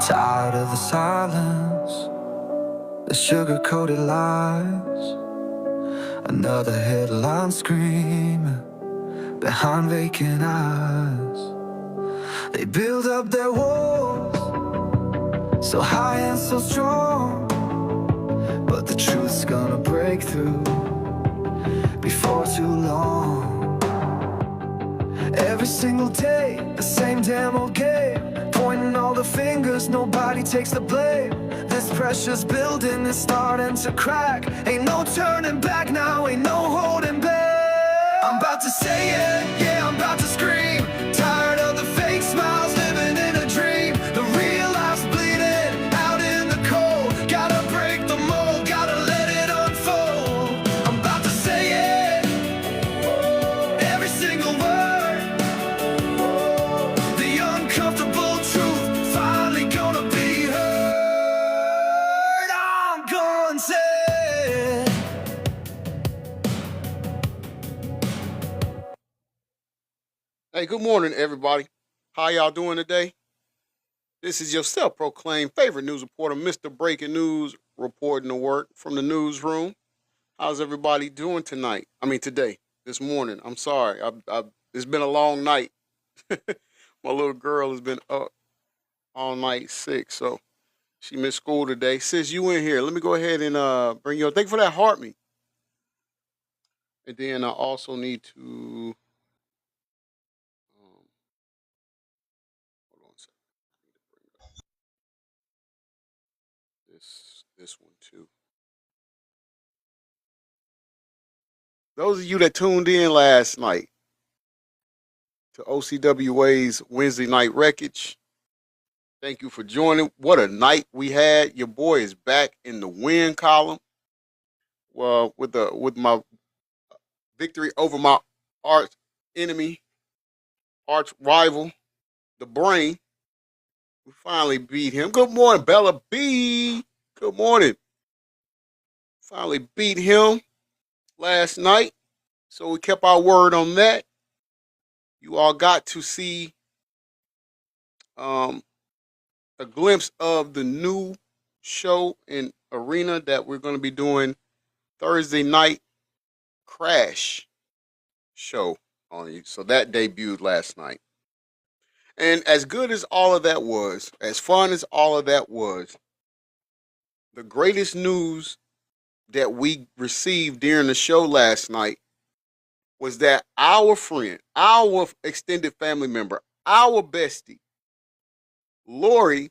Tired of the silence, the sugar-coated lies. Another headline screaming behind vacant eyes. They build up their walls so high and so strong, but the truth's gonna break through before too long. Every single day, the same damn old game, pointing all the fingers, nobody takes the blame. This pressure's building, it's starting to crack. Ain't no turning back now, ain't no holding back. I'm about to say it, yeah, I'm about to scream. Tired of the fake smiles, living in a dream. The real life's bleeding out in the cold. Gotta break the mold, gotta let it unfold. I'm about to say it, every single word. The uncomfortable truth finally gonna be heard. I'm gonna say it. Hey, good morning, everybody. How y'all doing today? This is your self-proclaimed favorite news reporter, Mr. Breaking News, reporting to work from the newsroom. How's everybody doing tonight? I mean, today, this morning. I'm sorry. It's been a long night. My little girl has been up all night sick, so she missed school today. Sis, you in here. Let me go ahead and bring you up. Thank you for that heart me. And then I also need to hold on a second. I need to bring up this one too. Those of you that tuned in last night to OCWA's Wednesday Night Wreckage, thank you for joining. What a night we had. Your boy is back in the win column. Well, with my victory over my arch enemy, arch rival, the Brain. We finally beat him. Good morning, Bella B. Good morning. Finally beat him last night. So we kept our word on that. You all got to see a glimpse of the new show and arena that we're going to be doing Thursday night Crash show on you. So that debuted last night. And as good as all of that was, as fun as all of that was, the greatest news that we received during the show last night was that our friend, our extended family member, our bestie, Lori,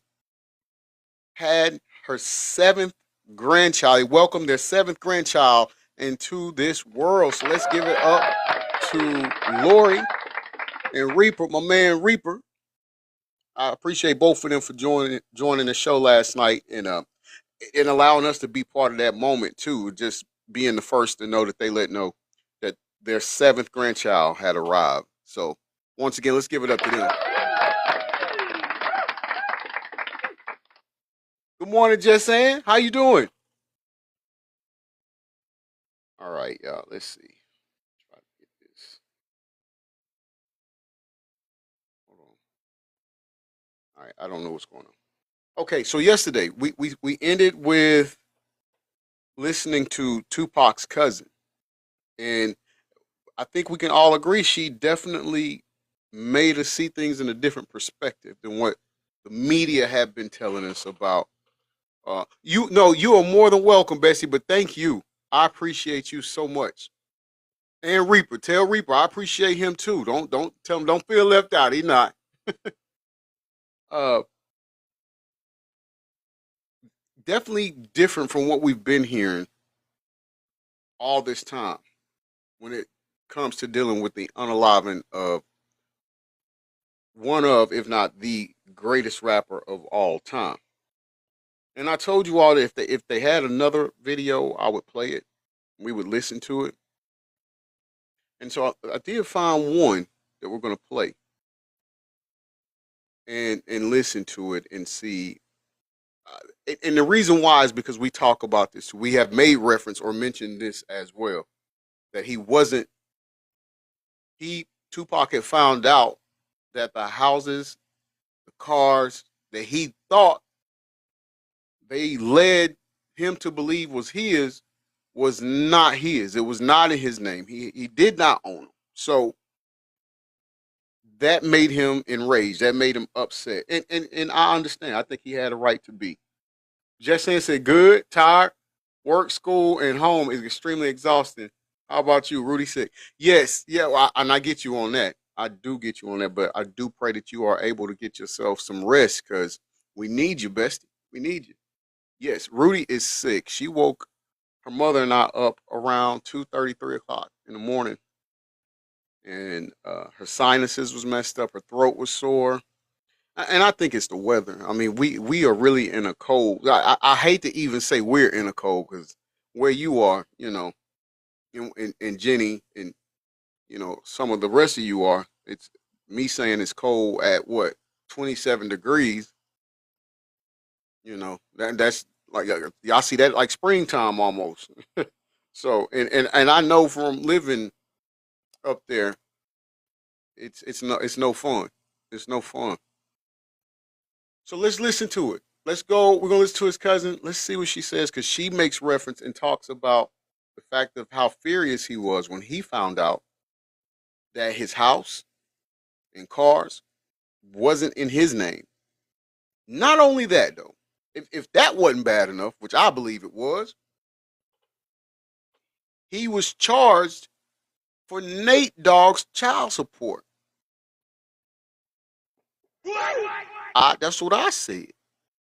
had her seventh grandchild. They welcomed their seventh grandchild into this world. So let's give it up to Lori and Reaper, my man Reaper. I appreciate both of them for joining the show last night and allowing us to be part of that moment too. Just being the first to know that they let know that their seventh grandchild had arrived. So once again, let's give it up to them. Good morning, Just saying. How you doing? All right, y'all. Let's see. Try to get this. Hold on. All right, I don't know what's going on. Okay, so yesterday we ended with listening to 2PAC's cousin, and I think we can all agree she definitely made us see things in a different perspective than what the media have been telling us about. You are more than welcome, Bessie, but thank you. I appreciate you so much. And Reaper, tell Reaper I appreciate him too. Don't tell him don't feel left out. He not. Uh, Definitely different from what we've been hearing all this time when it comes to dealing with the unaliving of one of, if not the greatest rapper of all time. And I told you all that if they had another video, I would play it. We would listen to it. And so I did find one that we're going to play and listen to it and see. And the reason why is because we talk about this. We have made reference or mentioned this as well, that Tupac had found out that the houses, the cars, that he thought they led him to believe was not his. It was not in his name. He did not own them. So that made him enraged. That made him upset. And I understand. I think he had a right to be. Just saying said, good, tired, work, school, and home is extremely exhausting. How about you, Rudy? Said, yes, yeah, well, and I get you on that. I do get you on that, but I do pray that you are able to get yourself some rest because we need you, bestie. We need you. Yes, Rudy is sick. She woke her mother and I up around 2:30, 3 o'clock in the morning, and her sinuses was messed up. Her throat was sore, and I think it's the weather. I mean, we are really in a cold. I hate to even say we're in a cold because where you are, and Jenny and some of the rest of you are. It's me saying it's cold at what 27 degrees. That's like y'all see that like springtime almost. So and I know from living up there, it's no fun. It's no fun. So let's listen to it. Let's go. We're gonna listen to his cousin. Let's see what she says because she makes reference and talks about the fact of how furious he was when he found out that his house and cars wasn't in his name. Not only that though, if that wasn't bad enough, which I believe it was, he was charged for Nate Dogg's child support. That's what I said.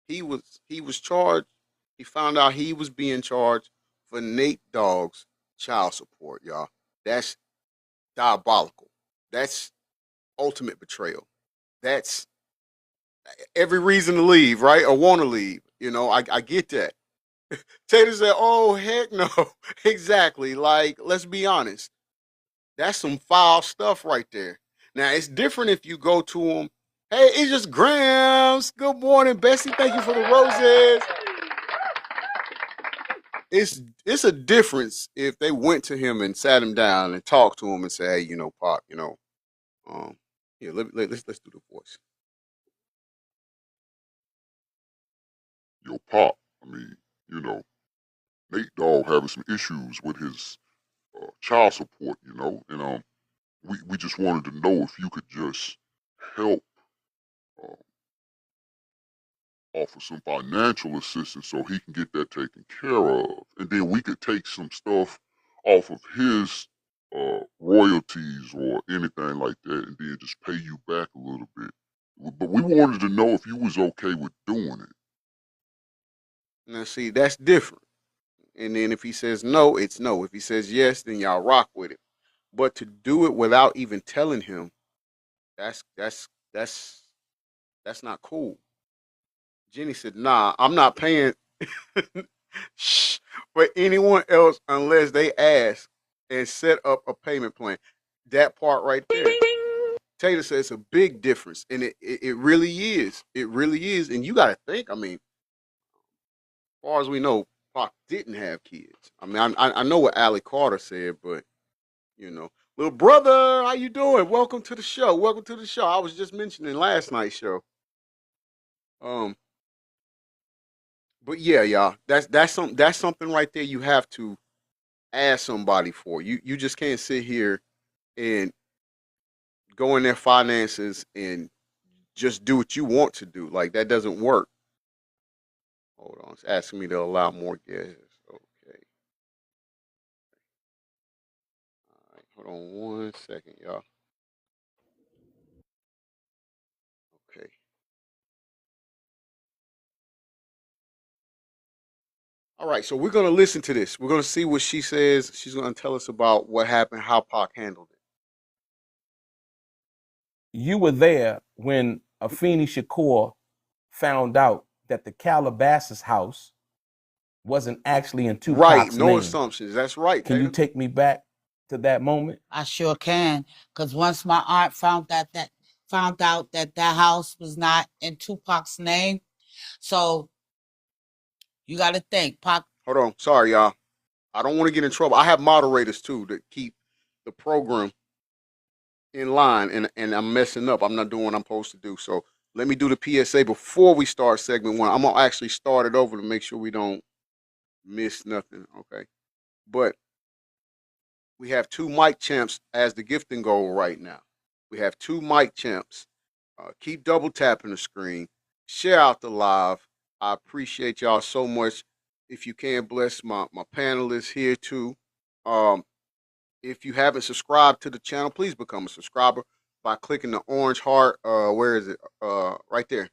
He was charged. He found out he was being charged for Nate Dogg's child support, y'all. That's diabolical. That's ultimate betrayal. That's every reason to leave, right? Or want to leave. I get that. Tater said, "Oh heck no." Exactly. Like, let's be honest. That's some foul stuff right there. Now it's different if you go to him. Hey, it's just Grams. Good morning, Bessie. Thank you for the roses. It's a difference if they went to him and sat him down and talked to him and said, "Hey, Pop, um, yeah, let's do the voice." Yo, Pop, I mean, you know, Nate Dogg having some issues with his child support, and we just wanted to know if you could just help uh, offer some financial assistance so he can get that taken care of, and then we could take some stuff off of his royalties or anything like that, and then just pay you back a little bit. But we wanted to know if you was okay with doing it. Now, see, that's different. And then if he says no, it's no. If he says yes, then y'all rock with it. But to do it without even telling him, that's that's not cool. Jenny said, "Nah, I'm not paying for anyone else unless they ask and set up a payment plan." That part right there. Taylor says it's a big difference, and it really is. It really is. And you got to think. I mean, as far as we know, Pac didn't have kids. I mean, I know what Allie Carter said, but little brother, how you doing? Welcome to the show. Welcome to the show. I was just mentioning last night's show. Um, but yeah, y'all, that's something right there. You have to ask somebody for. You just can't sit here and go in their finances and just do what you want to do. Like that doesn't work. Hold on, it's asking me to allow more guests. Okay, all right, hold on 1 second, y'all. Okay, all right. So we're gonna listen to this. We're gonna see what she says. She's gonna tell us about what happened, how Pac handled it. You were there when Afeni Shakur found out that the Calabasas house wasn't actually in Right, Tupac's no name. assumptions. That's right. Can you Taylor. take me back to that moment? I sure can, because once my aunt found out that that house was not in Tupac's name, so you got to think, Pac. Hold on. Sorry, y'all. I don't want to get in trouble. I have moderators too that keep the program in line, and I'm messing up. I'm not doing what I'm supposed to do. So let me do the PSA before we start segment 1. I'm gonna actually start it over to make sure we don't miss nothing. Okay, but we have 2 mic champs as the gifting goal right now. We have 2 mic champs. Keep double tapping the screen. Share out the live. I appreciate y'all so much. If you can, bless my panelists here too. If you haven't subscribed to the channel, please become a subscriber by clicking the orange heart. Where is it? Right there.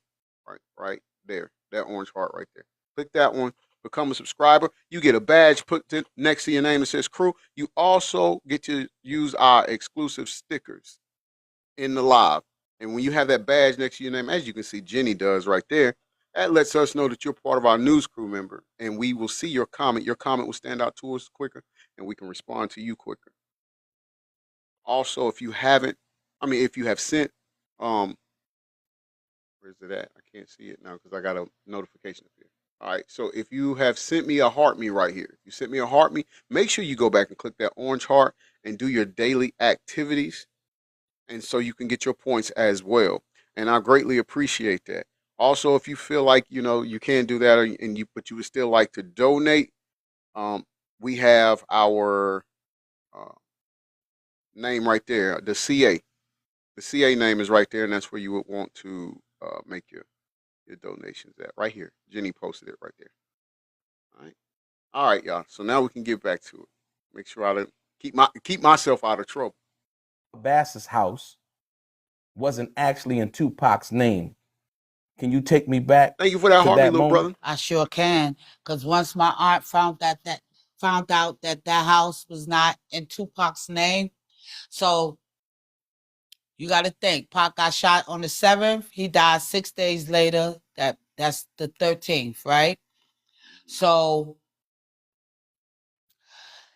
Right there. That orange heart right there. Click that one. Become a subscriber. You get a badge put next to your name that says crew. You also get to use our exclusive stickers in the live. And when you have that badge next to your name, as you can see Jenny does right there, that lets us know that you're part of our news crew member. And we will see your comment. Your comment will stand out to us quicker, and we can respond to you quicker. Also, if you have sent, where's it at? I can't see it now because I got a notification up here. All right, so if you have sent me a heart me right here, if you sent me a heart me, make sure you go back and click that orange heart and do your daily activities, and so you can get your points as well. And I greatly appreciate that. Also, if you feel like you can't do that, but you would still like to donate, we have our name right there, the CA. The CA name is right there, and that's where you would want to make your donations at. Right here. Jenny posted it right there. All right, y'all. So now we can get back to it. Make sure I don't keep myself out of trouble. Bass's house wasn't actually in Tupac's name. Can you take me back? Thank you for that to heart, me, that little moment? brother. I sure can, because once my aunt found out that house was not in Tupac's name, so you got to think, Pac got shot on the 7th. He died 6 days later. That's the 13th, right? So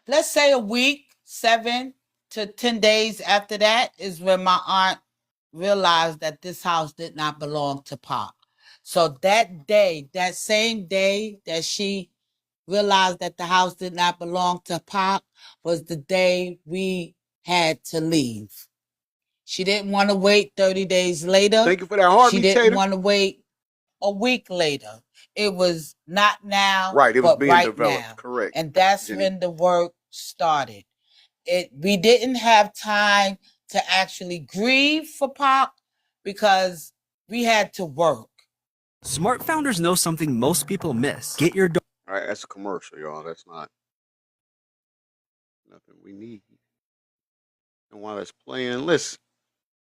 let's say a week, 7 to 10 days after that is when my aunt realized that this house did not belong to Pac. So that day, that same day that she realized that the house did not belong to Pac was the day we had to leave. She didn't want to wait 30 days later. Thank you for that heart, She me, didn't Tater. want to wait a week later. It was not now, Right, it was but being right developed. now. Correct. And that's Jenny. when the work started. We didn't have time to actually grieve for Pac because we had to work. Smart founders know something most people miss. Get your All right, that's a commercial, y'all. That's not nothing we need. And while it's playing, let's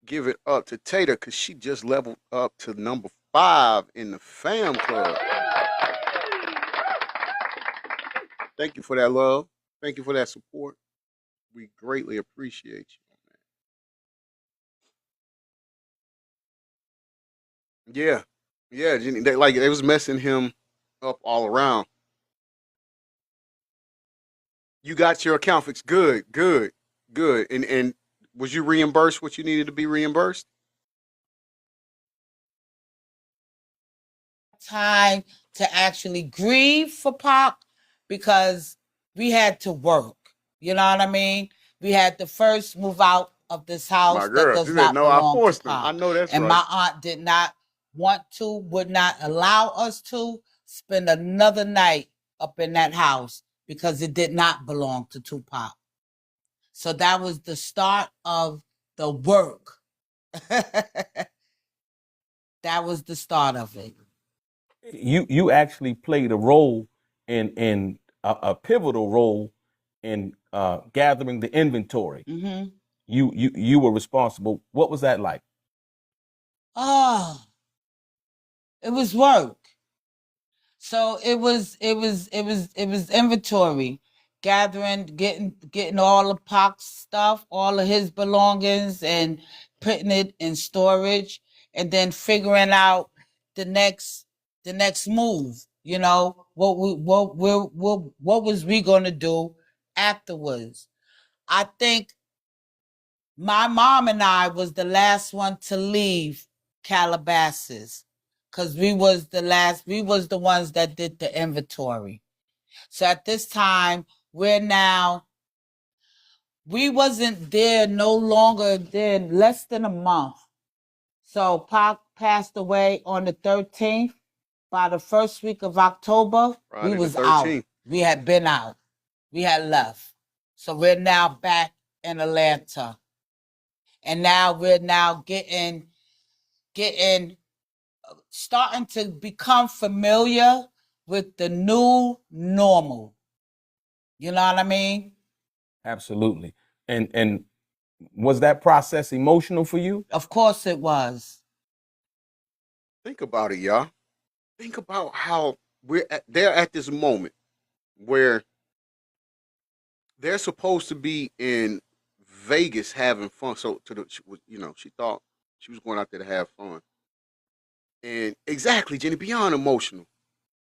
give it up to Tater because she just leveled up to number 5 in the fam club. Thank you for that love. Thank you for that support. We greatly appreciate you on that. Yeah, Jenny. They was messing him up all around. You got your account fixed. Good. And was you reimbursed what you needed to be reimbursed? Time to actually grieve for Pac because we had to work. You know what I mean? We had to first move out of this house My girl, that does she said, not no, I belong to forced them. Pac. I know that's and right. my aunt did not want to, would not allow us to spend another night up in that house because it did not belong to Tupac. So that was the start of the work. That was the start of it. You actually played a role in a pivotal role in gathering the inventory. Mm-hmm. You were responsible. What was that like? Oh, it was work. So it was inventory, gathering, getting all of Pac's stuff, all of his belongings, and putting it in storage, and then figuring out the next move. You know what was we gonna do afterwards? I think my mom and I was the last one to leave Calabasas because we was the ones that did the inventory. So at this time, we wasn't there no longer there less than a month. So Pac passed away on the 13th. By the first week of October, Friday we the was out. 13th. We had been out. We had left. So we're now back in Atlanta. And now we're starting to become familiar with the new normal. You know what I mean? Absolutely. And was that process emotional for you? Of course it was. Think about it, y'all. Think about how they're at this moment where they're supposed to be in Vegas having fun. So she thought she was going out there to have fun. And exactly, Jenny, beyond emotional,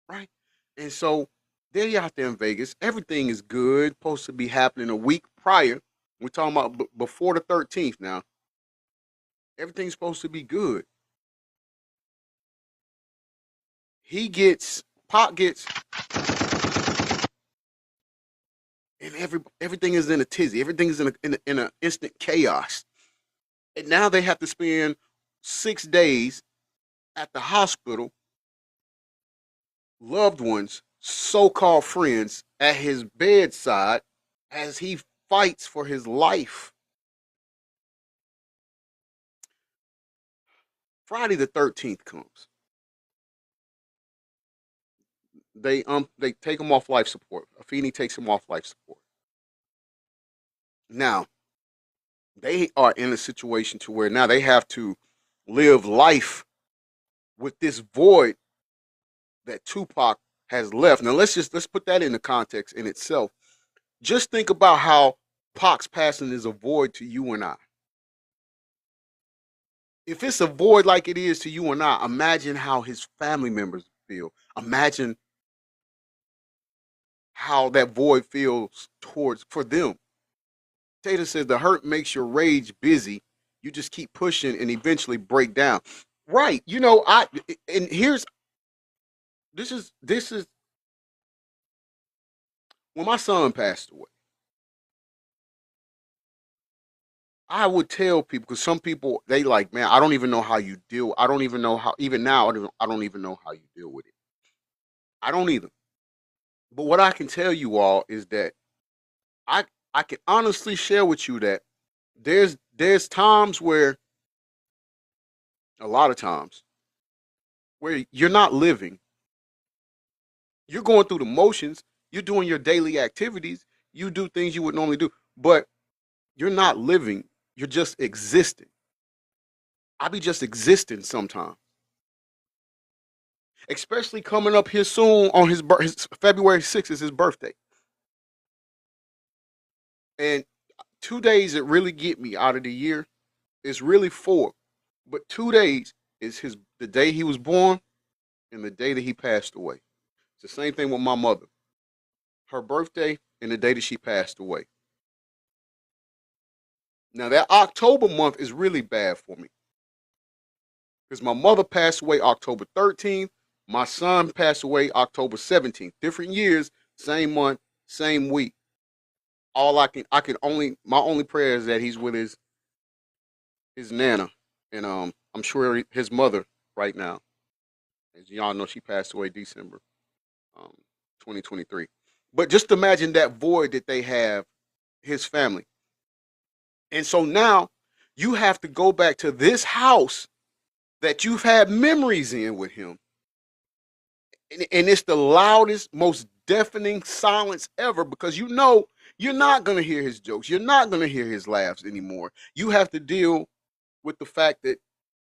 right? And so they're out there in Vegas. Everything is good. Supposed to be happening a week prior. We're talking about before the 13th now. Everything's supposed to be good. Pac gets, and everything is in a tizzy. Everything is in a instant chaos. And now they have to spend 6 days at the hospital, loved ones, so-called friends, at his bedside as he fights for his life. Friday the 13th comes. They take him off life support. Afeni takes him off life support. Now, they are in a situation to where now they have to live life with this void that Tupac has left. Now let's put that into context in itself. Just think about how Pac's passing is a void to you and I. If it's a void like it is to you and I, imagine how his family members feel. Imagine how that void feels for them. Tater says the hurt makes your rage busy. You just keep pushing and eventually break down. Right. This is when my son passed away. I would tell people, because some people, they like, man, I don't even know how you deal. I don't even know how, even now, I don't even know how you deal with it. I don't either. But what I can tell you all is that I can honestly share with you that there's times where, a lot of times, where you're not living. You're going through the motions. You're doing your daily activities. You do things you would normally do, but you're not living. You're just existing. I be just existing sometimes. Especially coming up here soon on his February 6th is his birthday. And 2 days that really get me out of the year is really 4. But 2 days is the day he was born and the day that he passed away. It's the same thing with my mother. Her birthday and the day that she passed away. Now that October month is really bad for me. Because my mother passed away October 13th. My son passed away October 17th. Different years, same month, same week. My only prayer is that he's with his nana. And I'm sure his mother right now. As y'all know, she passed away December 2023. But just imagine that void that they have, his family. And so now you have to go back to this house that you've had memories in with him. And it's the loudest, most deafening silence ever, because you know you're not going to hear his jokes. You're not going to hear his laughs anymore. You have to deal with the fact that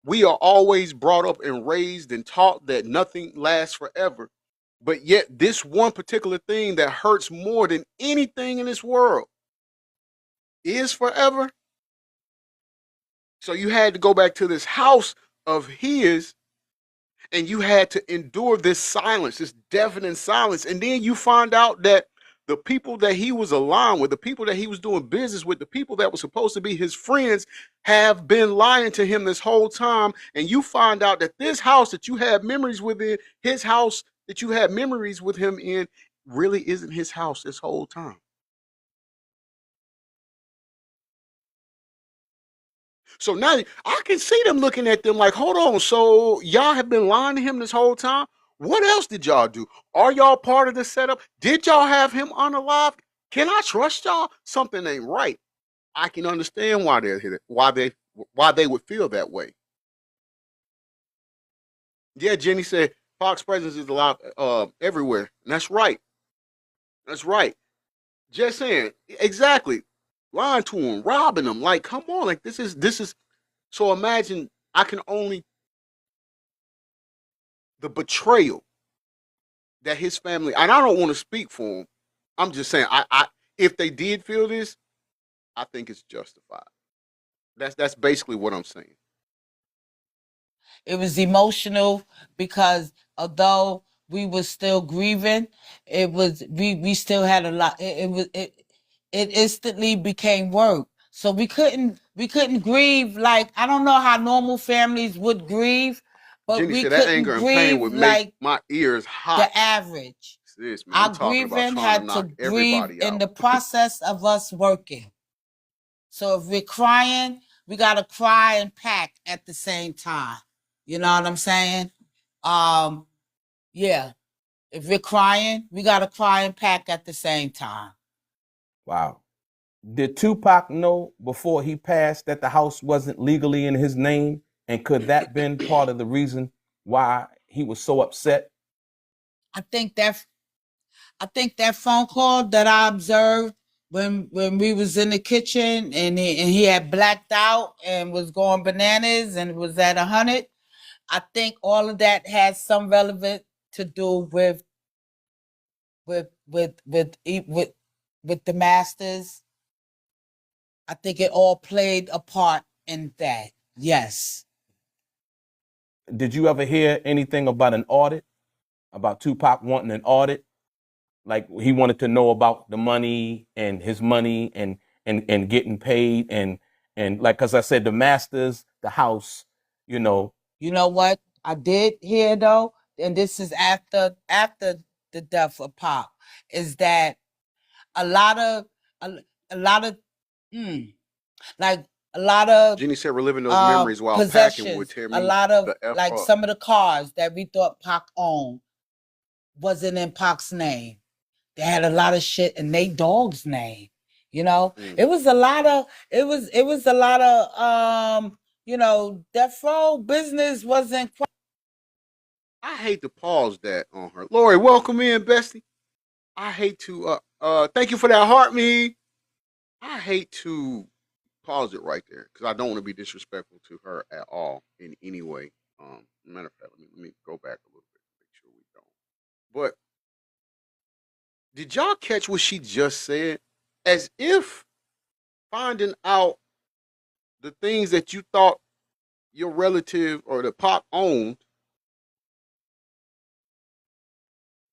we are always brought up and raised and taught that nothing lasts forever. But yet this one particular thing that hurts more than anything in this world is forever. So you had to go back to this house of his, and you had to endure this silence, this deafening silence. And then you find out that the people that he was aligned with, the people that he was doing business with, the people that were supposed to be his friends, have been lying to him this whole time. And you find out that this house that you had memories within, his house that you had memories with him in, really isn't his house this whole time. So now I can see them looking at them like, hold on, so y'all have been lying to him this whole time? What else did y'all do? Are y'all part of the setup? Did y'all have him unalived? Can I trust y'all? Something ain't right. I can understand why they're here, why they would feel that way. Yeah, Jenny said Fox presence is allowed everywhere. And that's right. That's right. Just saying, exactly. Lying to him, robbing him. Like, come on, like this is. So imagine I can only the betrayal that his family. And I don't want to speak for him. I'm just saying, I if they did feel this, I think it's justified. That's basically what I'm saying. It was emotional because although we were still grieving, it was we still had a lot. It instantly became work. So we couldn't grieve like I don't know how normal families would grieve, but Jenny we said that anger couldn't and pain grieve would make like my ears hot. the average. This man, I'm Our talking about grieving trying to had to knock grieve everybody in out. the process of us working. So if we're crying, we gotta cry and pack at the same time. You know what I'm saying? Yeah. If we're crying, we gotta cry and pack at the same time. Wow. Did Tupac know before he passed that the house wasn't legally in his name? And could that been part of the reason why he was so upset? I think that phone call that I observed when we was in the kitchen and he had blacked out and was going bananas and was at 100. I think all of that has some relevance to do with the masters. I think it all played a part in that. Yes. Did you ever hear anything about an audit? About Tupac wanting an audit? Like he wanted to know about the money and his money and getting paid and like, cause I said, the masters, the house, you know. You know what I did hear though, and this is after the death of Pop, is that a lot of like a lot of Jenny said reliving those memories while packing would possessions, tear a me lot of the F like up. some of the cars that we thought Pac owned wasn't in Pac's name. They had a lot of shit in their dog's name. You know, it was a lot of death row business wasn't quite. I hate to pause that on her. Lori, welcome in, bestie. I hate to thank you for that heart me. I hate to pause it right there because I don't want to be disrespectful to her at all in any way. Matter of fact, let me go back a little bit to make sure we don't. But did y'all catch what she just said? As if finding out the things that you thought your relative or the Pop owned,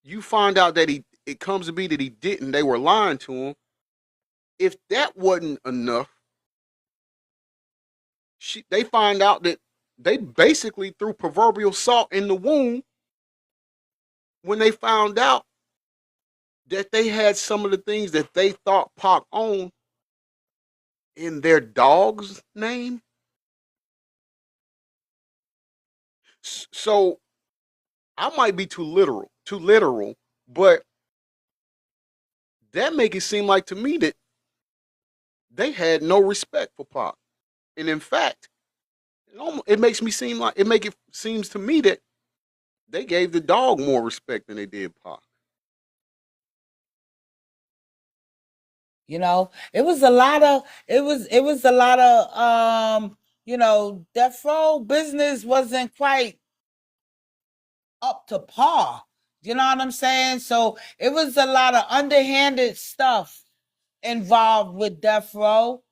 you find out that it comes to be that he didn't. They were lying to him. If that wasn't enough, they find out that they basically threw proverbial salt in the wound when they found out that they had some of the things that they thought Pac owned in their dog's name. So I might be too literal, but that make it seem like to me that they had no respect for Pac. And in fact, it makes me seem like it seems to me that they gave the dog more respect than they did Pac. You know, it was a lot of death row business wasn't quite up to par. You know what I'm saying? So it was a lot of underhanded stuff involved with death row.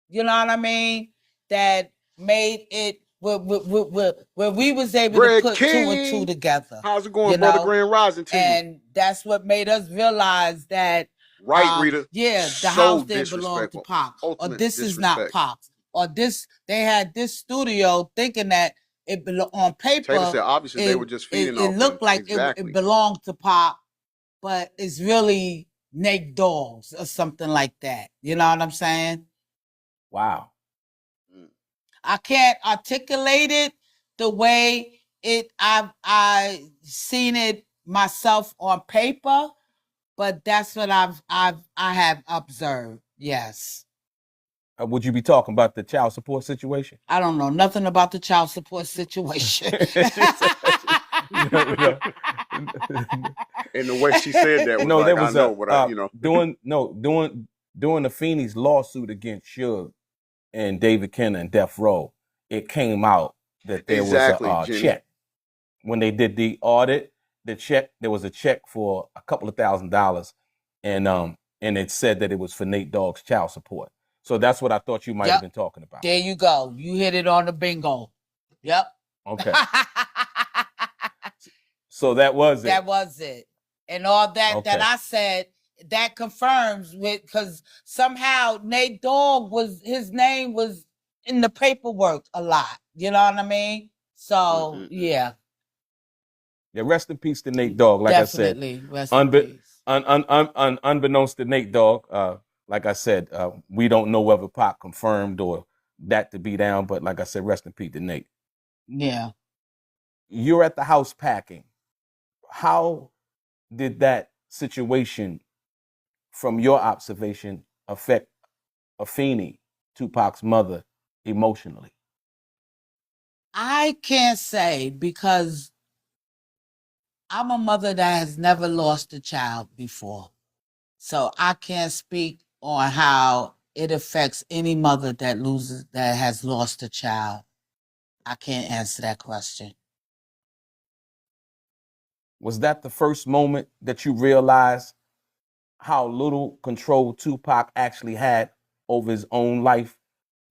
You know what I mean? That made it where we was able to Greg put two and two King, together. how's it going, brother? Grand Rising to you. And that's what made us realize that Right, Rita. yeah, the So house didn't belong to disrespectful. Pac, or Ultimate this is not disrespect. Pac, or this they had this studio thinking that it belonged on paper. Taylor said obviously they were just feeding off It looked him. like Exactly. it belonged to Pac, but it's really Nate Dogg's or something like that. You know what I'm saying? Wow. I can't articulate it the way I seen it myself on paper, but that's what I have observed. Yes. Would you be talking about the child support situation? I don't know nothing about the child support situation. And the way she said that was No, like, there was I know, but I, you know. during the Feeney's lawsuit against Suge and David Kenner and Death Row, it came out that there Exactly, was a Jenny. check. When they did the audit, there was a check for a couple of $1,000, and it said that it was for Nate Dogg's child support. So that's what I thought you might have been talking about. There you go. You hit it on the bingo. Yep. Okay. So that was it. That was it. And all that Okay. I said, that confirms with, because somehow Nate Dogg his name was in the paperwork a lot. You know what I mean? So yeah. Yeah, rest in peace to Nate Dogg. Like Definitely. I said, Rest in peace. Unbeknownst to Nate Dogg, like I said, we don't know whether Pac confirmed or that to be down, but like I said, rest in peace to Nate. Yeah. You're at the house packing. How did that situation, from your observation, affect Afeni, Tupac's mother, emotionally? I can't say, because I'm a mother that has never lost a child before. So I can't speak on how it affects any mother that has lost a child. I can't answer that question. Was that the first moment that you realized how little control Tupac actually had over his own life,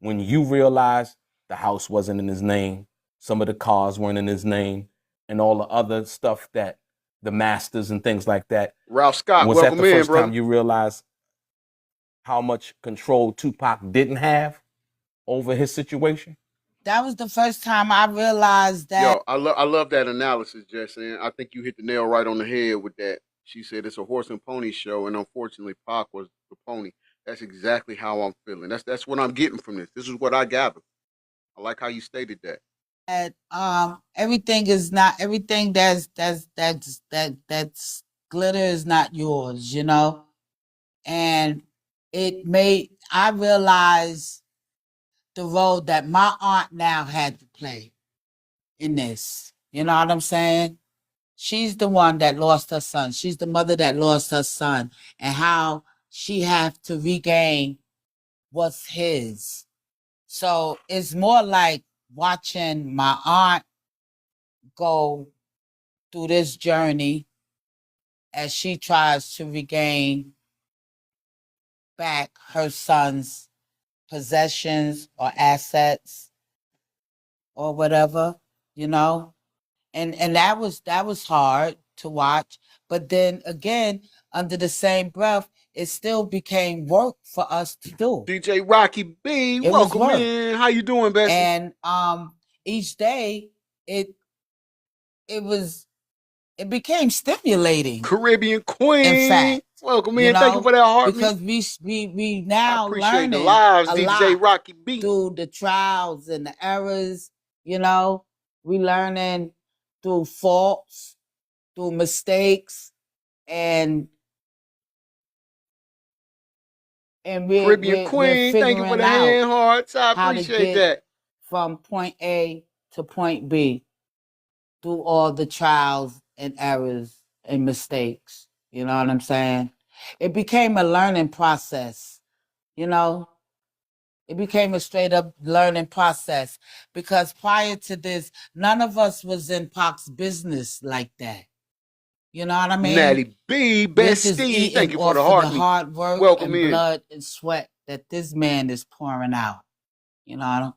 when you realized the house wasn't in his name, some of the cars weren't in his name, and all the other stuff, that the masters and things like that? Ralph Scott, was that welcome the in, first brother. time you realized how much control Tupac didn't have over his situation? That was the first time I realized that. Yo, I love that analysis, Jesse. And I think you hit the nail right on the head with that. She said it's a horse and pony show, and unfortunately, Pac was the pony. That's exactly how I'm feeling. That's what I'm getting from this. This is what I gathered. I like how you stated that. Everything is not everything that's glitter is not yours, you know. And I realized the role that my aunt now had to play in this. You know what I'm saying? She's the one that lost her son. She's the mother that lost her son, and how she have to regain what's his. So it's more like watching my aunt go through this journey as she tries to regain back her son's possessions or assets or whatever, you know. And that was hard to watch. But then again, under the same breath, it still became work for us to do. DJ Rocky B, It was welcome work. in. How you doing, Bessie? And each day it became stimulating. Caribbean Queen, In fact, welcome you in. Thank know, you for that heart. because we I now appreciate learning the lives, a DJ lot Rocky B. through the trials and the errors. You know, we learning through faults, through mistakes, and Caribbean Queen, thank you for the hand hearts. I appreciate that. From point A to point B through all the trials and errors and mistakes. You know what I'm saying? It became a learning process, you know? It became a straight up learning process, because prior to this, none of us was in Pac's business like that. You know what I mean? Natty B, This is Bestie, eating thank you for off the of heart. the hard work Welcome and in. blood and sweat that this man is pouring out. You know?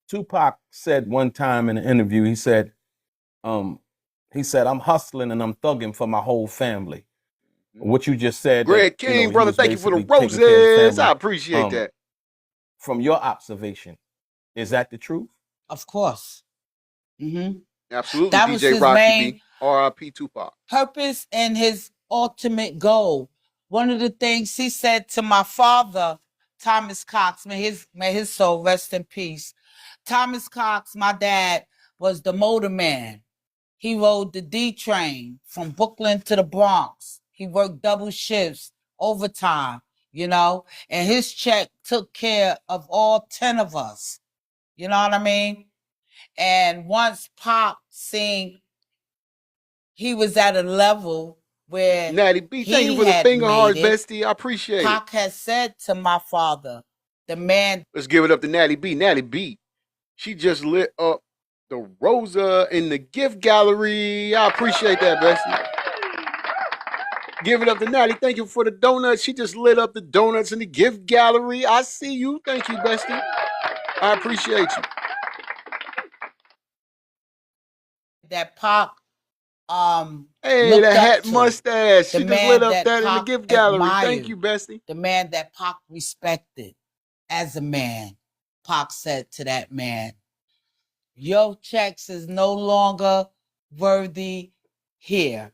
Tupac said one time in an interview, he said, I'm hustling and I'm thugging for my whole family. What you just said. Greg that, King, he brother, was thank you for the basically taking care of his roses. family. I appreciate that. From your observation, is that the truth? Of course. Mm-hmm. Absolutely, That was DJ his Rocky main B, R.I.P. Tupac. purpose and his ultimate goal. One of the things he said to my father, Thomas Cox, may his soul rest in peace. Thomas Cox, my dad, was the motor man. He rode the D train from Brooklyn to the Bronx. He worked double shifts, overtime, you know, and his check took care of all 10 of us. You know what I mean? And once Pop seen he was at a level where Natty B, thank you he for the had finger hearts, made it, bestie. I appreciate it. Pac had said to my father, the man. Let's give it up to Natty B. Natty B, she just lit up the Rosa in the gift gallery. I appreciate that, bestie. Give it up to Natty. Thank you for the donuts. She just lit up the donuts in the gift gallery. I see you. Thank you, bestie. I appreciate you. That Pac Hey, looked the up hat to, mustache. the She just man lit up that that in the Pac gift gallery. admired, Thank you, bestie. the man that Pac respected as a man. Pac said to that man, your checks is no longer worthy here.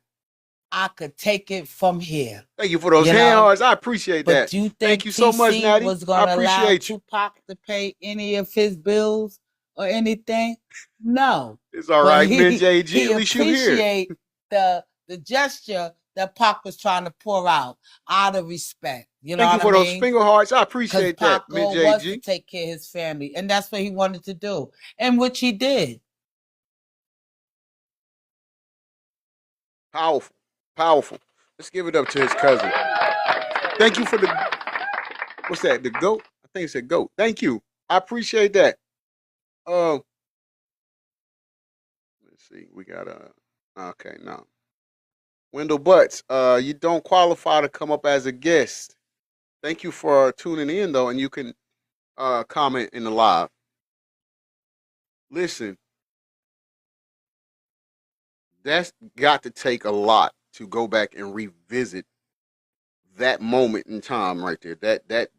I could take it from here. Thank you for those You hand know? hearts. I appreciate But that. do you Thank think you so much, TC Natty. was I going to allow appreciate you. Tupac to pay any of his bills or anything? No. It's all But right, man, he JG. At least you here. appreciate the gesture that Pac was trying to pour out of respect. You know Thank you what for I those mean? finger hearts. I Because appreciate Pac that, man, goal was to JG. take care of his family, and that's what he wanted to do, and which he did. Powerful. Powerful. Let's give it up to his cousin. Thank you for the, what's that, the goat? I think it said goat. Thank you. I appreciate that. Let's see. We got okay, no. Wendell Butts, you don't qualify to come up as a guest. Thank you for tuning in though, and you can comment in the live. Listen, that's got to take a lot to go back and revisit that moment in time right there. That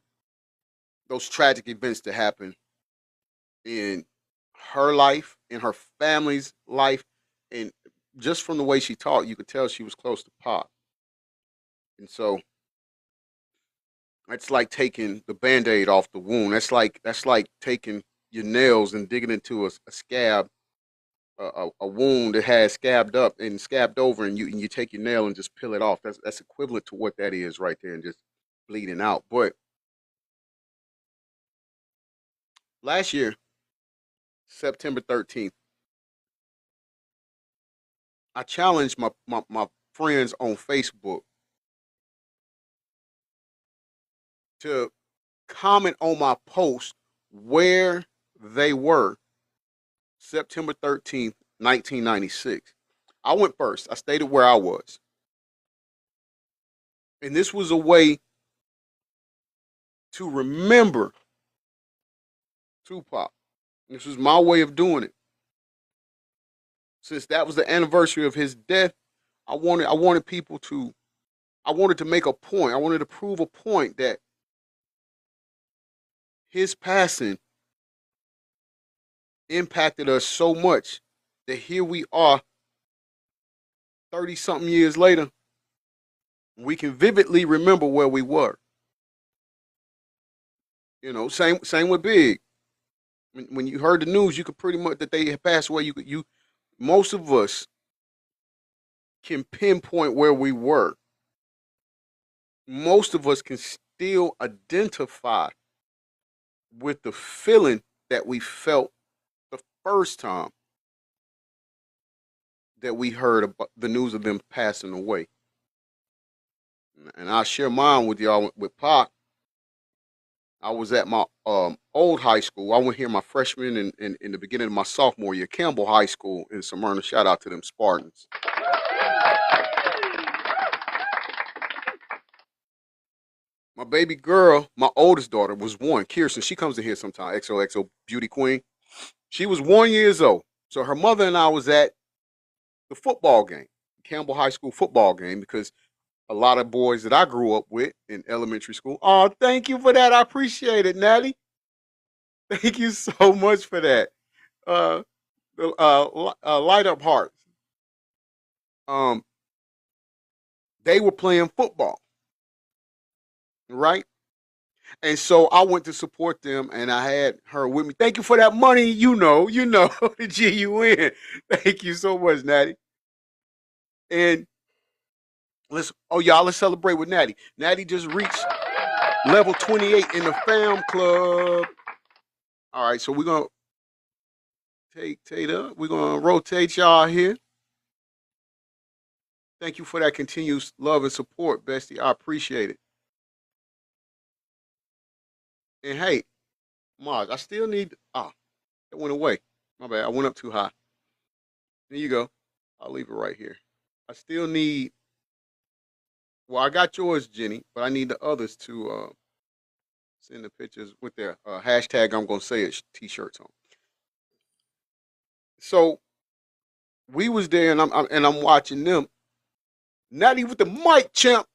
those tragic events that happened in her life, in her family's life, and just from the way she talked, you could tell she was close to Pop. And so that's like taking the Band-Aid off the wound. That's like taking your nails and digging into a scab, a wound that has scabbed up and scabbed over, and you take your nail and just peel it off. That's equivalent to what that is right there, and just bleeding out. But last year, September 13th, I challenged my friends on Facebook to comment on my post where they were September 13th, 1996. I went first. I stated where I was. And this was a way to remember Tupac. This was my way of doing it. Since that was the anniversary of his death, I wanted people to, I wanted to make a point. I wanted to prove a point that his passing impacted us so much that here we are 30 something years later, we can vividly remember where we were. You know, same with Big. When you heard the news, you could pretty much that they had passed away. You most of us can pinpoint where we were. Most of us can still identify with the feeling that we felt the first time that we heard about the news of them passing away. And I'll share mine with y'all with Pac. I was at my old high school. I went here my freshman and in the beginning of my sophomore year, Campbell High School in Smyrna. Shout out to them Spartans. My baby girl, my oldest daughter, was one. Kirsten, she comes in here sometime. XOXO Beauty Queen. She was 1 year old. So her mother and I was at the football game, Campbell High School football game, because a lot of boys that I grew up with in elementary school. Oh, thank you for that. I appreciate it, Natty. Thank you so much for that. Uh, light up hearts. Um, they were playing football, right? And so I went to support them, and I had her with me. Thank you for that money. You know, the GUN. Thank you so much, Natty. And let's celebrate with Natty. Natty just reached level 28 in the fam club. All right, so we're gonna take up. We're gonna rotate y'all here. Thank you for that continuous love and support, bestie. I appreciate it. And hey, Maj, I still need. It went away. My bad. I went up too high. There you go. I'll leave it right here. I still need. Well, I got yours, Jenny, but I need the others to send the pictures with their hashtag. I'm gonna say it t-shirts on. So we was there, and I'm watching them. Natty with the mic, champ.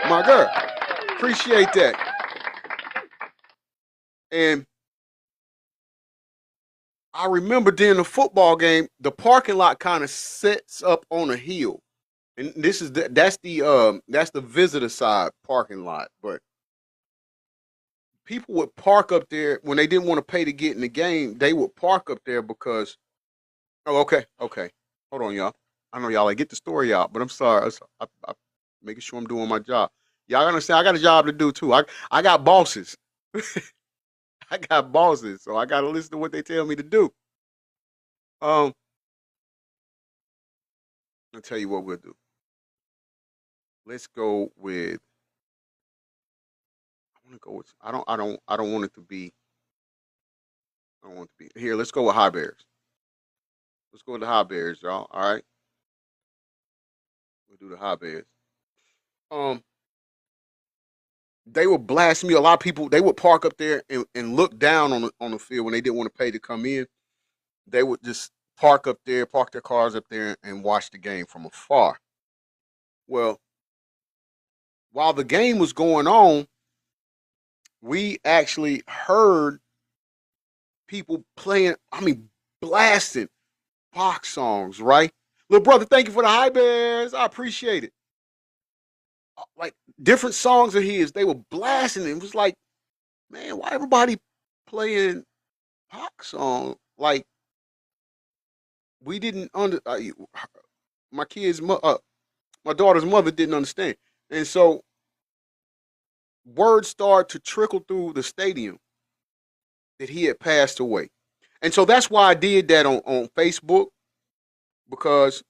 My girl, appreciate that. And I remember during the football game, the parking lot kind of sets up on a hill, and that's the visitor side parking lot. But people would park up there when they didn't want to pay to get in the game. They would park up there because, oh, okay, hold on, y'all. I know y'all get the story out, but I'm sorry. I'm making sure I'm doing my job. Y'all understand? I got a job to do too. I got bosses. I got bosses, so I got to listen to what they tell me to do. I'll tell you what we'll do. Let's go with. I want to go with. I don't want it to be. I don't want it to be here. Let's go with High Bears. Let's go with the High Bears, y'all. All right. We'll do the High Bears. They would blast me. A lot of people, they would park up there and look down on the field when they didn't want to pay to come in. They would just park up there, park their cars up there, and watch the game from afar. Well, while the game was going on, we actually heard people playing, blasting Pac songs, right? Little brother, thank you for the High Bears. I appreciate it. Like different songs of his, they were blasting it. It was like, man, why everybody playing Pac song? Like we didn't my daughter's mother didn't understand, and so word started to trickle through the stadium that he had passed away, and so that's why I did that on Facebook, because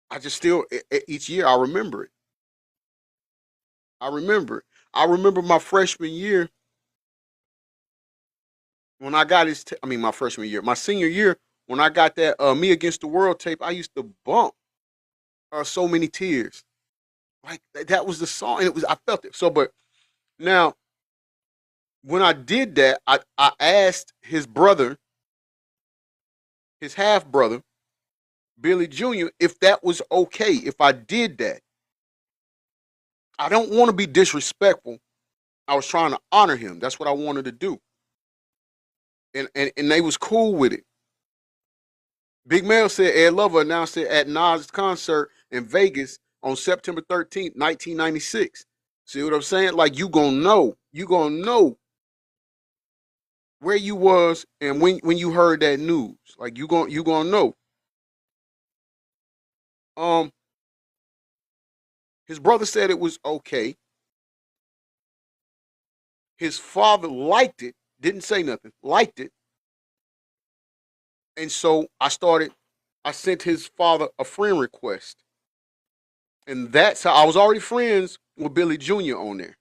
I just still each year I remember it. I remember my freshman year when I got my freshman year, my senior year when I got that Me Against the World tape. I used to bump So Many Tears. Like that was the song, and I felt it. So, but now when I did that, I asked his brother, his half brother, Billy Jr., if that was okay if I did that. I don't want to be disrespectful. I was trying to honor him. That's what I wanted to do. And they was cool with it. Big Mel said Ed Lover announced it at Nas' concert in Vegas on September 13th, 1996. See what I'm saying? Like you gonna know where you was and when you heard that news. Like you gonna know. His brother said it was okay. His father liked it, didn't say nothing, liked it. And so I sent his father a friend request. And that's how I was already friends with Billy Jr. on there.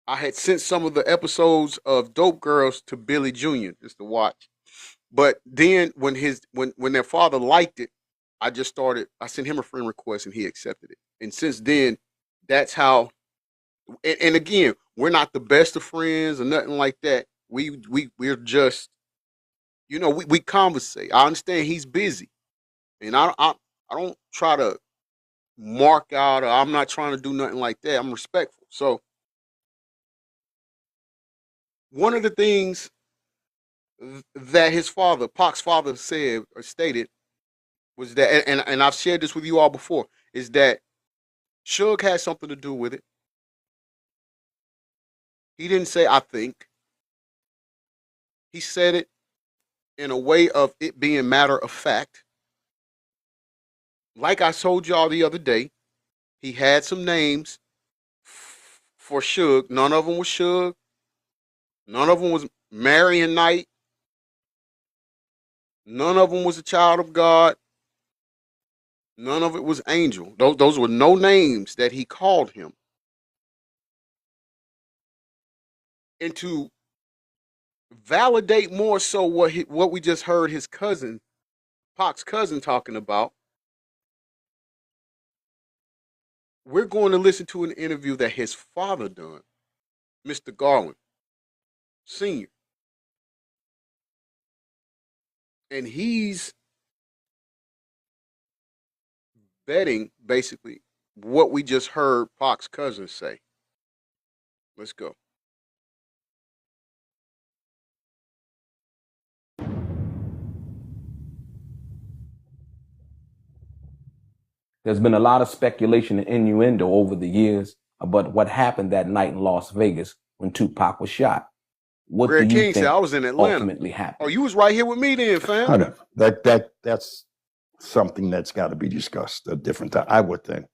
I had sent some of the episodes of Dope Girls to Billy Jr. just to watch. But then when their father liked it, I sent him a friend request and he accepted it. And since then, that's how, and again, we're not the best of friends or nothing like that. We're just, we conversate. I understand he's busy. And I don't try to mark out, or I'm not trying to do nothing like that. I'm respectful. So one of the things that his father, Pac's father, said or stated was that, and I've shared this with you all before, is that Suge had something to do with it. He didn't say I think. He said it in a way of it being matter of fact. Like I told y'all the other day, he had some names for Suge. None of them was Suge. None of them was Marion Knight. None of them was a child of God. None of it was Angel. Those were no names that he called him. And to validate more so what we just heard his cousin, Pac's cousin, talking about, we're going to listen to an interview that his father done, Mr. Garland Sr. And he's betting basically what we just heard Pac's cousin say. Let's go. There's been a lot of speculation and innuendo over the years about what happened that night in Las Vegas when Tupac was shot. What Greg do you King think said I was in Atlanta. ultimately happened? Oh, you was right here with me then, fam. I don't know. That's something that's got to be discussed a different time, I would think.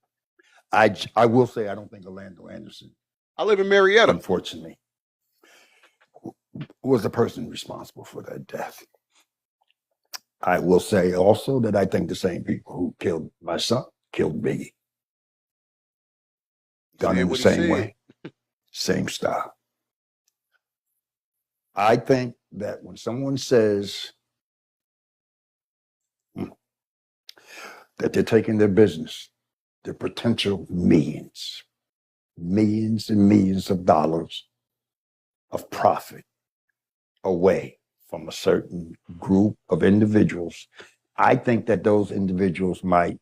I will say I don't think Orlando Anderson, I live in Marietta. unfortunately, was the person responsible for that death. I will say also that I think the same people who killed my son killed Biggie. Done Said in the what he same said. way, same style. I think that when someone says that they're taking their business, their potential millions and millions of dollars of profit away from a certain group of individuals, I think that those individuals might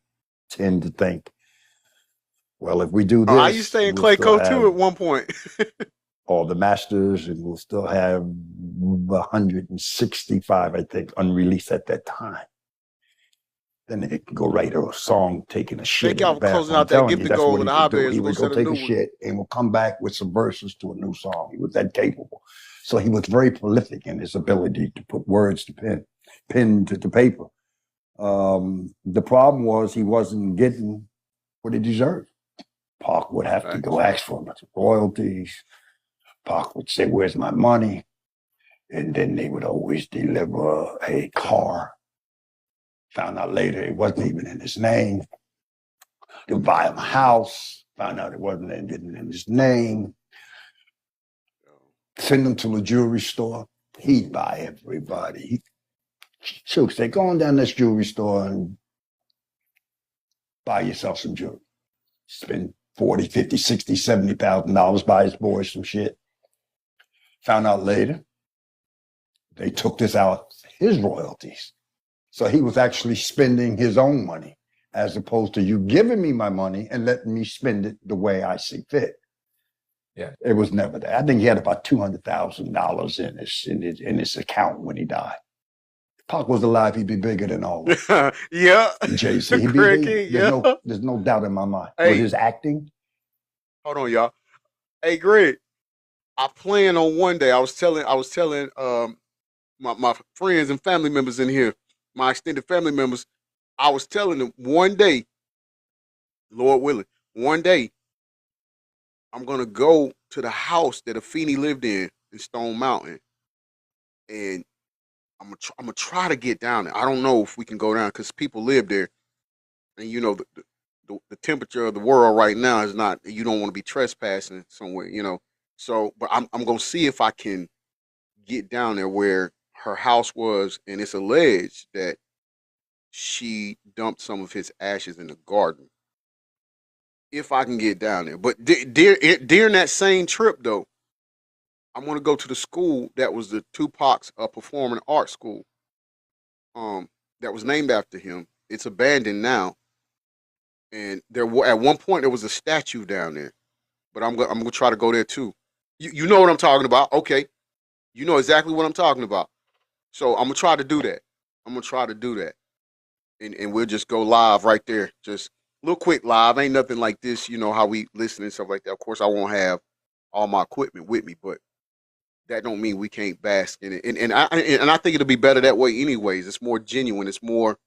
tend to think, well, if we do this, I used to stay in we'll still Clayco too have at one point. all the masters, and we'll still have 165, I think, unreleased at that time. Then they can go write a song taking a shit Thank in y'all the for closing bathroom. out that I'm telling gift you, to that's go what with he the would high do. bears. He We're would gonna go set a take new a one. shit and would come back with some verses to a new song. He was that capable. So he was very prolific in his ability to put words to pen to paper. The problem was he wasn't getting what he deserved. Pac would have to go ask for royalties. Pac would say, "Where's my money?" And then they would always deliver a car. Found out later it wasn't even in his name. They would buy him a house. Found out it wasn't in his name. Send him to a jewelry store. He'd buy everybody. Shoot, say, go on down this jewelry store and buy yourself some jewelry. Spend 40, 50, 60, $70,000, buy his boys some shit. Found out later, they took this out his royalties. So he was actually spending his own money as opposed to you giving me my money and letting me spend it the way I see fit. Yeah. It was never that. I think he had about $200,000 in his account when he died. If Pac was alive, he'd be bigger than all of them. Yeah. Jay-Z. He'd Greg be, King, yeah. there's no doubt in my mind. Hey. With his acting. Hold on, y'all. Hey, Greg, I plan on one day. I was telling my friends and family members in here, my extended family members, I was telling them one day, Lord willing, one day, I'm gonna go to the house that Afeni lived in Stone Mountain, and I'm gonna try to get down there. I don't know if we can go down because people live there, and you know the temperature of the world right now is not. You don't want to be trespassing somewhere, you know. So, but I'm gonna see if I can get down there where her house was, and it's alleged that she dumped some of his ashes in the garden. If I can get down there, but during that same trip though, I'm gonna go to the school that was the Tupac's performing arts school. That was named after him. It's abandoned now, and at one point there was a statue down there. But I'm gonna try to go there too. You know what I'm talking about? Okay, you know exactly what I'm talking about. So I'm gonna try to do that. I'm gonna try to do that, and we'll just go live right there. Just a little quick live. Ain't nothing like this. You know how we listen and stuff like that. Of course, I won't have all my equipment with me, but that don't mean we can't bask in it. And I think it'll be better that way anyways. It's more genuine. It's more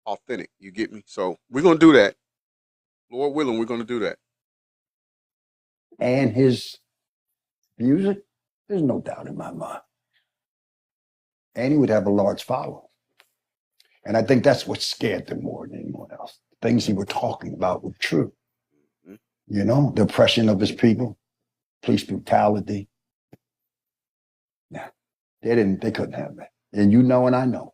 authentic. You get me? So we're gonna do that. Lord willing, we're gonna do that. And his music, there's no doubt in my mind. And he would have a large following. And I think that's what scared them more than anyone else. The things he was talking about were true. Mhm. You know, the oppression of his people, police brutality. Yeah, they couldn't have that. And you know, and I know.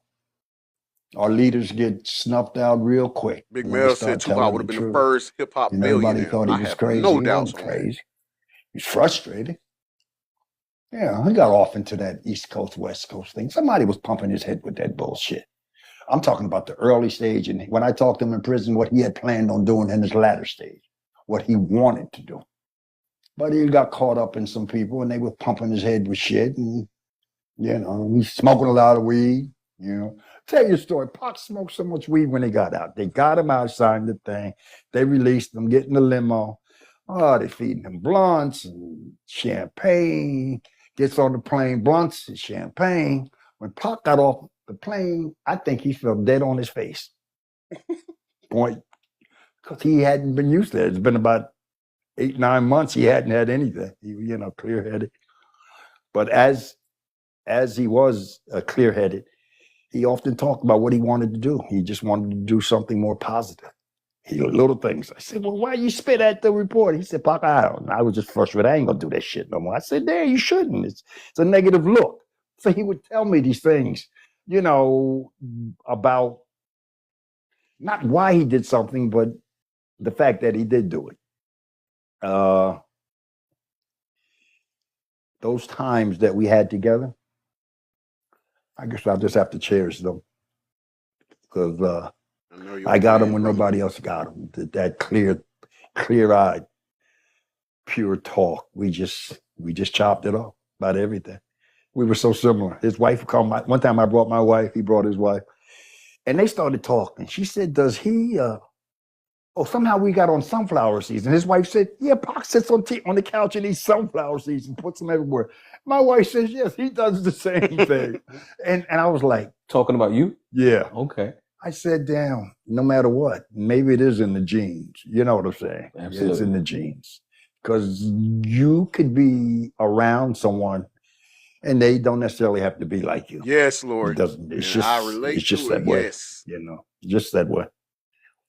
Our leaders get snuffed out real quick Big when they Mel said start Tupac telling would the have been the truth. first hip hop You know, everybody billionaire. thought he I was have crazy. no He doubts wasn't on that. crazy. He was frustrated. Yeah, he got off into that East Coast, West Coast thing. Somebody was pumping his head with that bullshit. I'm talking about the early stage. And when I talked to him in prison, what he had planned on doing in his latter stage, what he wanted to do. But he got caught up in some people and they were pumping his head with shit. And, you know, he's smoking a lot of weed, you know. Tell you a story. Pac smoked so much weed when they got out. They got him out, signed the thing. They released him, getting the limo. Oh, they feeding him blunts and champagne. Gets on the plane, blunts and champagne. When Pac got off the plane, I think he fell dead on his face. Point. Because he hadn't been used to it. It's been about 8-9 months. He hadn't had anything. He, you know, clear-headed. But as he was clear-headed, he often talked about what he wanted to do. He just wanted to do something more positive. Little things. I said, well, why you spit at the report? He said, Pac, I don't know. I was just frustrated. I ain't gonna do that shit no more. I said, there, you shouldn't. It's a negative look. So he would tell me these things, you know, about not why he did something, but the fact that he did do it. Those times that we had together, I guess I'll just have to cherish them because I know you're I a got man, them when brother. nobody else got them. That clear-eyed, pure talk. We just chopped it off about everything. We were so similar. His wife called one time I brought my wife, he brought his wife, and they started talking. She said, does he somehow we got on sunflower seeds. And his wife said, yeah, Pac sits on the couch and eats sunflower seeds and puts them everywhere. My wife says, yes, he does the same thing. and I was like, Talking about you? yeah. Okay. I said, damn, no matter what, maybe it is in the genes. You know what I'm saying? Absolutely. It's in the genes. Because you could be around someone and they don't necessarily have to be like you. Yes, It Lord. doesn't. It's And I just relate it's just to that it. way. Yes. You know, just that way.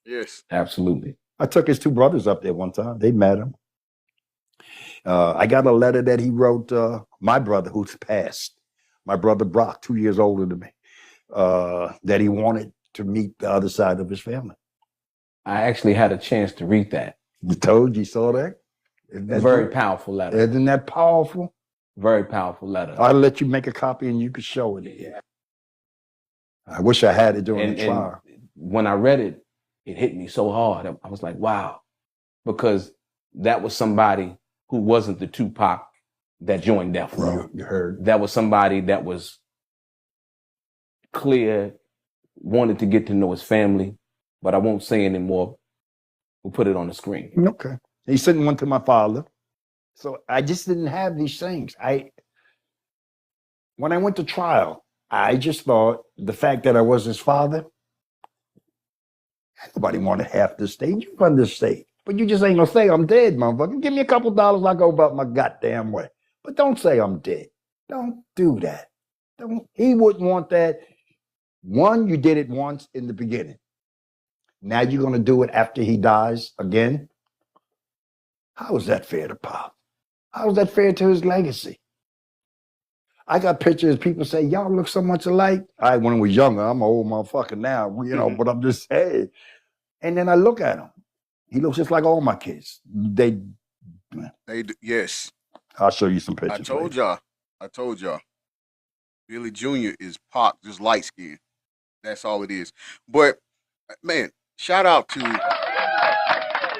Yes. Absolutely. I took his two brothers up there one time. They met him. I got a letter that he wrote my brother, who's passed, my brother Brock, 2 years older than me, that he wanted to meet the other side of his family. I actually had a chance to read that. You saw that? Very powerful letter. Isn't that powerful? Very powerful letter. I'll let you make a copy and you can show it. Yeah. I wish I had it during the trial. And when I read it, it hit me so hard. I was like, wow, because that was somebody who wasn't the Tupac that joined Death Row. You heard. That was somebody that was clear, wanted to get to know his family, but I won't say anymore. We'll put it on the screen. Okay. He sent one to my father. So I just didn't have these things. When I went to trial, I just thought the fact that I was his father, nobody wanted half the state. You run the state. But you just ain't gonna say I'm dead, motherfucker. Give me a couple dollars, I'll go about my goddamn way. But don't say I'm dead. Don't do that. He wouldn't want that. One, you did it once in the beginning. Now you're gonna do it after he dies again? How is that fair to Pop? How is that fair to his legacy? I got pictures, people say, y'all look so much alike. When I was younger, I'm an old motherfucker now, you know, but I'm just saying. And then I look at him. He looks just like all my kids. Yes. I'll show you some pictures. I told y'all. Billy Jr. is Pac, just light skinned. That's all it is. But man, shout out to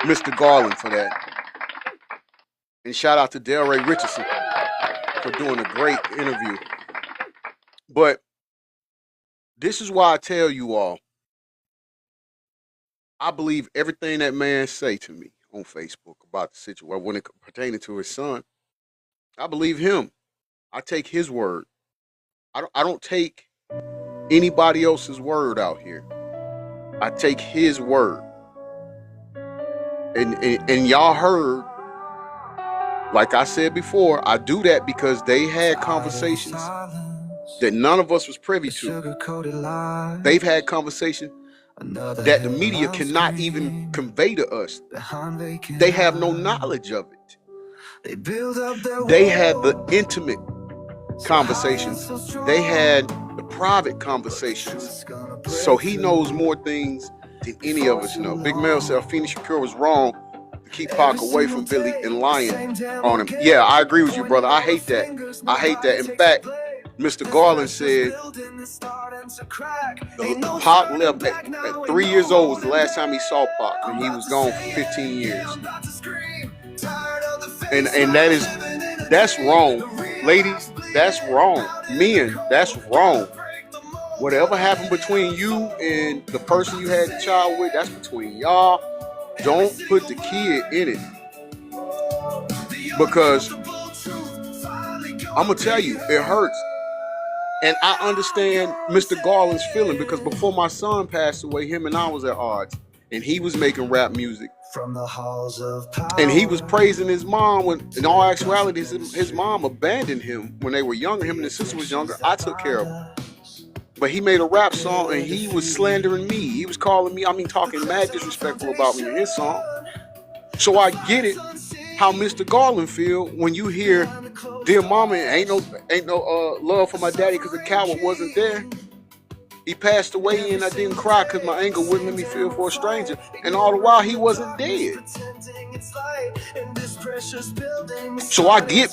Mr. Garland for that. And shout out to Delray Richardson for doing a great interview. But this is why I tell you all, I believe everything that man say to me on Facebook about the situation when it pertaining to his son. I believe him. I take his word. I don't take anybody else's word out here. I take his word. And y'all heard, like I said before, I do that because they had conversations that none of us was privy to. They've had conversations that the media cannot even convey to us. They have no knowledge of it. They had the intimate conversations. They had the private conversations. So he knows more things than any of us know. Big Mel said Phoenix Shakur was wrong to keep Pac away from Billy and lying on him. Yeah, I agree with you, brother. I hate that. I hate that. In fact, Mr. Garland said Pac left at 3 years old was the last time he saw Pac, and he was gone for 15 years. And that's wrong. Ladies, that's wrong. Men, that's wrong. Whatever happened between you and the person you had the child with, that's between y'all. Don't put the kid in it. Because I'm going to tell you, it hurts. And I understand Mr. Garland's feeling, because before my son passed away, him and I was at odds. And he was making rap music. And he was praising his mom when, in all actuality, his mom abandoned him when they were younger. Him and his sister was younger. I took care of him. But he made a rap song and he was slandering me. He was calling me, talking mad disrespectful about me in his song. So I get it, how Mr. Garland feel when you hear, "Dear mama, ain't no love for my daddy because the coward wasn't there. He passed away and I didn't cry because my anger wouldn't let me feel for a stranger. And all the while he wasn't dead." So I get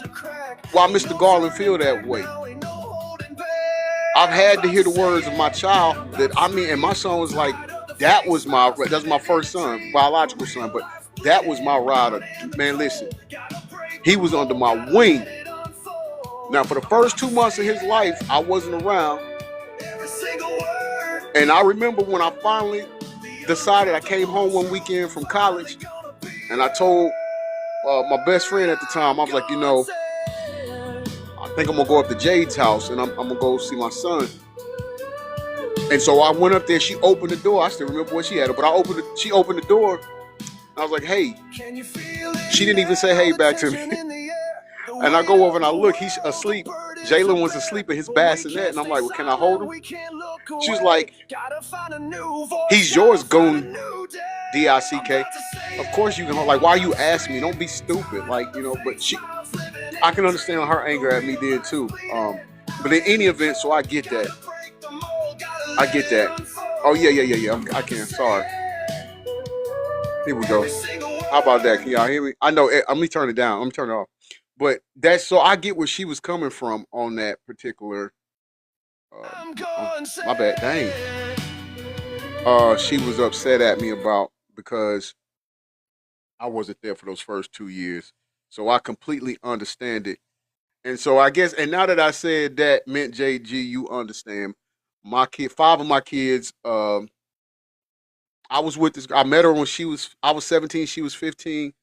why Mr. Garland feel that way. I've had to hear the words of my child and my son was like, that's my first son, biological son, but that was my rider. Man, listen, he was under my wing. Now, for the first 2 months of his life, I wasn't around. And I remember when I finally decided, I came home one weekend from college, and I told my best friend at the time, I was like, I think I'm going to go up to Jade's house, and I'm going to go see my son. And so I went up there. She opened the door. I still remember what she had, but she opened the door. I was like, "Hey." She didn't even say hey back to me. And I go over and I look. He's asleep. Jalen was asleep in his bassinet. And I'm like, "Well, can I hold him?" She's like, "He's yours, goon, D-I-C-K. Of course you can hold. Like, why you ask me? Don't be stupid." But I can understand her anger at me then too. But in any event, so I get that. Oh, yeah. I can. Sorry. Here we go. How about that? Can y'all hear me? I know. Let me turn it down. Let me turn it off. But that's so I get where she was coming from on that particular. My bad. Dang. She was upset at me about because I wasn't there for those first 2 years. So I completely understand it. And so I guess, and now that I said that, meant JG, you understand. 5 of my kids, I was with this. I met her when I was 17, she was 15.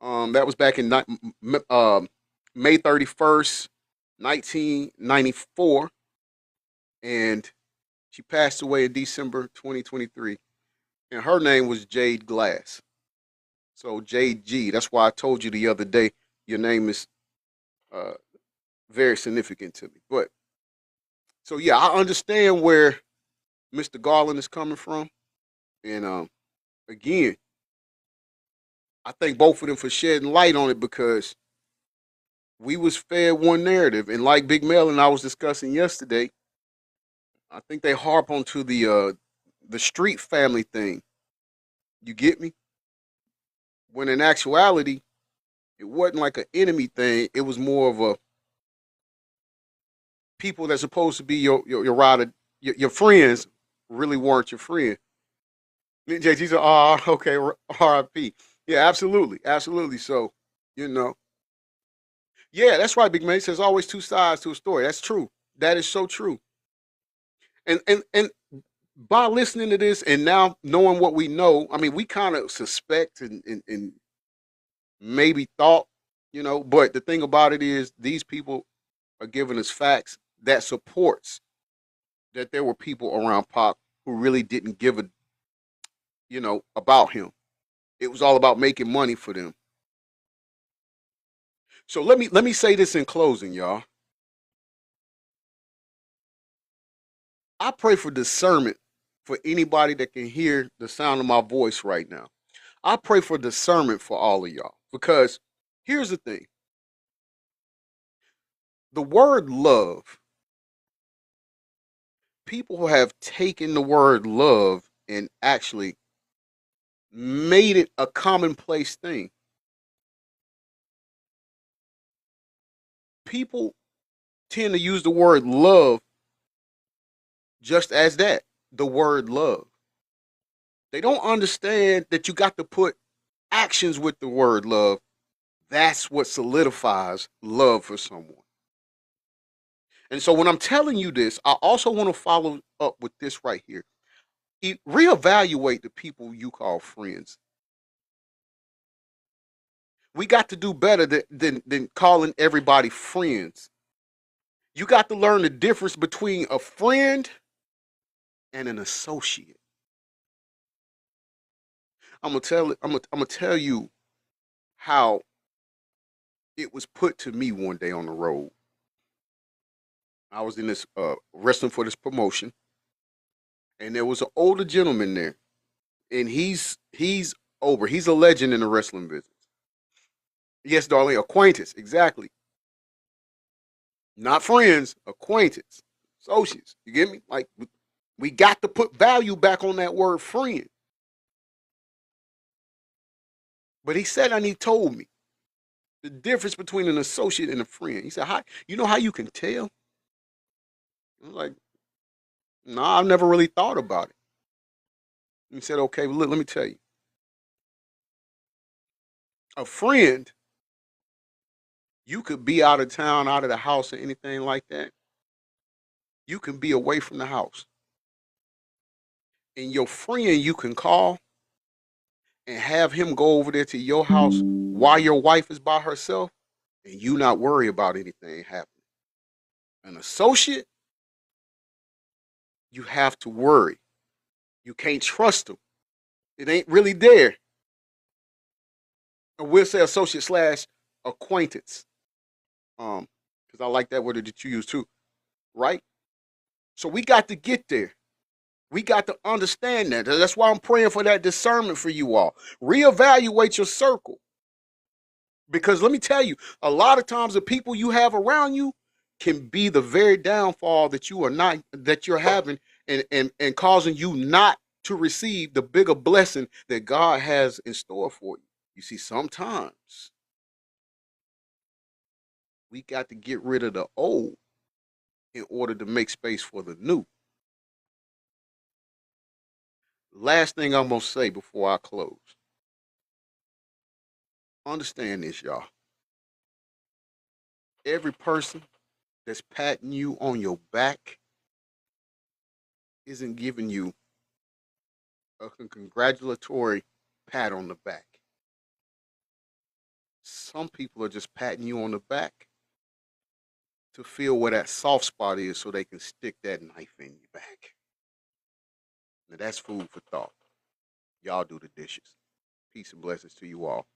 That was back in May 31st, 1994. And she passed away in December 2023. And her name was Jade Glass. So Jade G. That's why I told you the other day, your name is very significant to me. But so yeah, I understand where Mr. Garland is coming from. And again, I thank both of them for shedding light on it, because we was fed one narrative. And like Big Mel and I was discussing yesterday, I think they harp onto the street family thing. You get me? When in actuality, it wasn't like an enemy thing. It was more of a people that's supposed to be your rider, your friends really weren't your friend. JT said, "Oh, okay, R.I.P." Yeah, absolutely. So, yeah, that's right, Big Man. He says always two sides to a story. That's true. That is so true. And by listening to this and now knowing what we know, I mean, we kind of suspect and maybe thought You know, but the thing about it is these people are giving us facts that supports that there were people around Pac who really didn't give a, about him. It was all about making money for them. So let me say this in closing, y'all. I pray for discernment for anybody that can hear the sound of my voice right now. I pray for discernment for all of y'all because here's the thing. The word love, people have taken the word love and actually made it a commonplace thing. People tend to use the word love just as that, the word love. They don't understand that you got to put actions with the word love. That's what solidifies love for someone. And so when I'm telling you this, I also want to follow up with this right here. Reevaluate the people you call friends. We got to do better than calling everybody friends. You got to learn the difference between a friend and an associate. I'm gonna tell you how it was put to me one day on the road. I was in this wrestling for this promotion, and there was an older gentleman there, and he's over. He's a legend in the wrestling business. Yes, darling, acquaintance, exactly. Not friends, acquaintance, associates. You get me? Like we got to put value back on that word friend. But he said, and he told me the difference between an associate and a friend. He said, "How you know how you can tell?" I was like, "No, I've never really thought about it." He said, "Okay, well, look, let me tell you. A friend, you could be out of town, out of the house, or anything like that. You can be away from the house, and your friend you can call and have him go over there to your house while your wife is by herself, and you not worry about anything happening. An associate, you have to worry. You can't trust them. It ain't really there. And we'll say associate slash acquaintance. Because I like that word that you use too, right? So we got to get there. We got to understand that. That's why I'm praying for that discernment for you all. Reevaluate your circle. Because let me tell you, a lot of times the people you have around you can be the very downfall that you're having and causing you not to receive the bigger blessing that God has in store for you. You see, sometimes we got to get rid of the old in order to make space for the new. Last thing I'm going to say before I close. Understand this, y'all. Every person that's patting you on your back isn't giving you a congratulatory pat on the back. Some people are just patting you on the back to feel where that soft spot is so they can stick that knife in your back. Now that's food for thought. Y'all do the dishes. Peace and blessings to you all.